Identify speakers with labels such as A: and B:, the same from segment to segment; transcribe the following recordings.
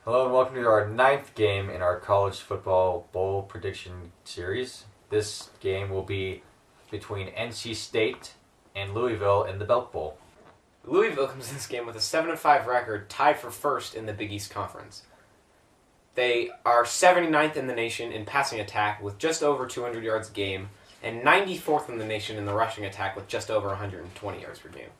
A: Hello and welcome to our 9th game in our college football bowl prediction series. This game will be between NC State and Louisville in the Belk Bowl.
B: Louisville comes in this game with a 7-5 record, tied for first in the Big East Conference. They are 79th in the nation in passing attack with just over 200 yards a game, and 94th in the nation in the rushing attack with just over 120 yards per game.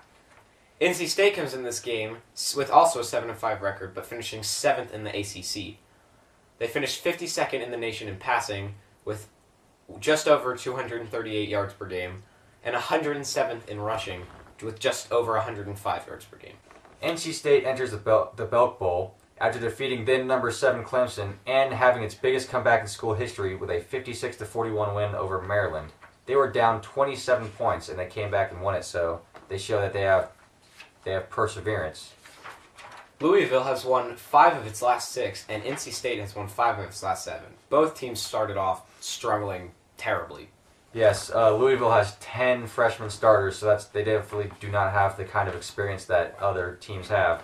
B: NC State comes in this game with also a 7-5 record, but finishing 7th in the ACC. They finished 52nd in the nation in passing with just over 238 yards per game, and 107th in rushing with just over 105 yards per game.
A: NC State enters the Belk Bowl after defeating then number 7 Clemson and having its biggest comeback in school history with a 56-41 win over Maryland. They were down 27 points and they came back and won it, so they show that they have perseverance.
B: Louisville has won 5 of its last 6, and NC State has won 5 of its last 7. Both teams started off struggling terribly.
A: Yes, Louisville has 10 freshman starters, so they definitely do not have the kind of experience that other teams have.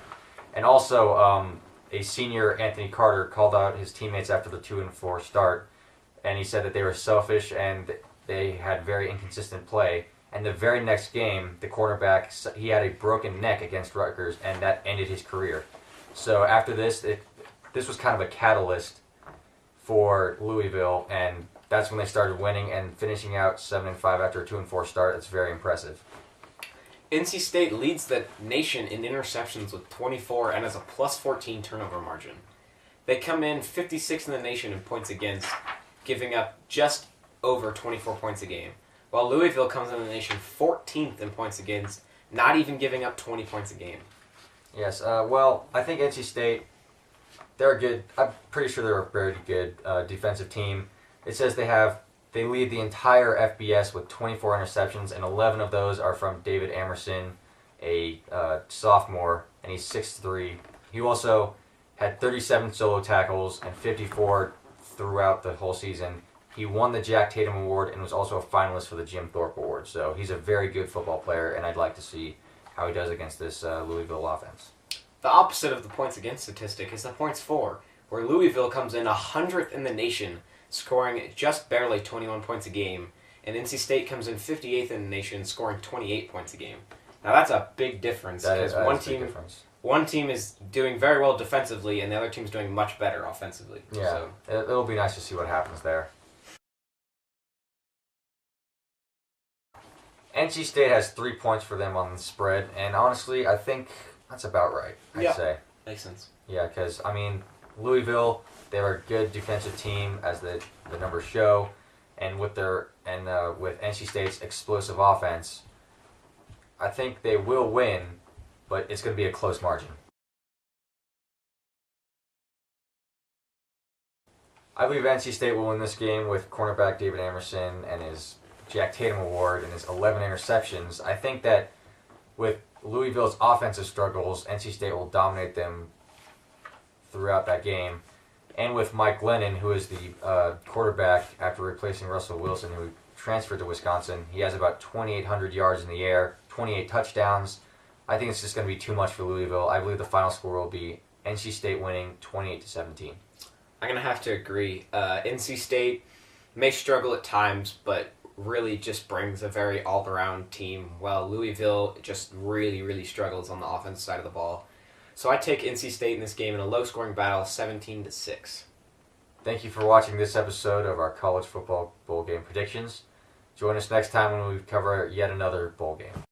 A: And also, a senior, Anthony Carter, called out his teammates after the 2-4 start, and he said that they were selfish and they had very inconsistent play. And the very next game, the cornerback, he had a broken neck against Rutgers, and that ended his career. So after this, this was kind of a catalyst for Louisville, and that's when they started winning and finishing out 7-5 after a 2-4 start. That's very impressive.
B: NC State leads the nation in interceptions with 24 and has a plus 14 turnover margin. They come in 56th in the nation in points against, giving up just over 24 points a game. While Louisville comes in the nation 14th in points against, not even giving up 20 points a game.
A: Yes, well, I think NC State, they're good. I'm pretty sure they're a very good defensive team. It says they lead the entire FBS with 24 interceptions, and 11 of those are from David Amerson, a sophomore, and he's 6'3". He also had 37 solo tackles and 54 throughout the whole season. He won the Jack Tatum Award and was also a finalist for the Jim Thorpe Award. So he's a very good football player, and I'd like to see how he does against this Louisville offense.
B: The opposite of the points against statistic is the points for, where Louisville comes in 100th in the nation, scoring just barely 21 points a game, and NC State comes in 58th in the nation, scoring 28 points a game. Now that's a big difference because one team is doing very well defensively, and the other team's doing much better offensively.
A: Yeah, so it'll be nice to see what happens there. NC State has 3 points for them on the spread, and honestly, I think that's about right, I'd say.
B: Makes sense.
A: Yeah, because, Louisville, they're a good defensive team, as the numbers show, and with with NC State's explosive offense, I think they will win, but it's going to be a close margin. I believe NC State will win this game with cornerback David Amerson and his Jack Tatum Award and his 11 interceptions. I think that with Louisville's offensive struggles, NC State will dominate them throughout that game. And with Mike Glennon, who is the quarterback after replacing Russell Wilson, who transferred to Wisconsin, he has about 2,800 yards in the air, 28 touchdowns. I think it's just going to be too much for Louisville. I believe the final score will be NC State winning 28-17.
B: I'm going to have to agree. NC State may struggle at times, but really just brings a very all-around team, while Louisville just really, really struggles on the offensive side of the ball. So I take NC State in this game in a low-scoring battle, 17-6.
A: Thank you for watching this episode of our college football bowl game predictions. Join us next time when we cover yet another bowl game.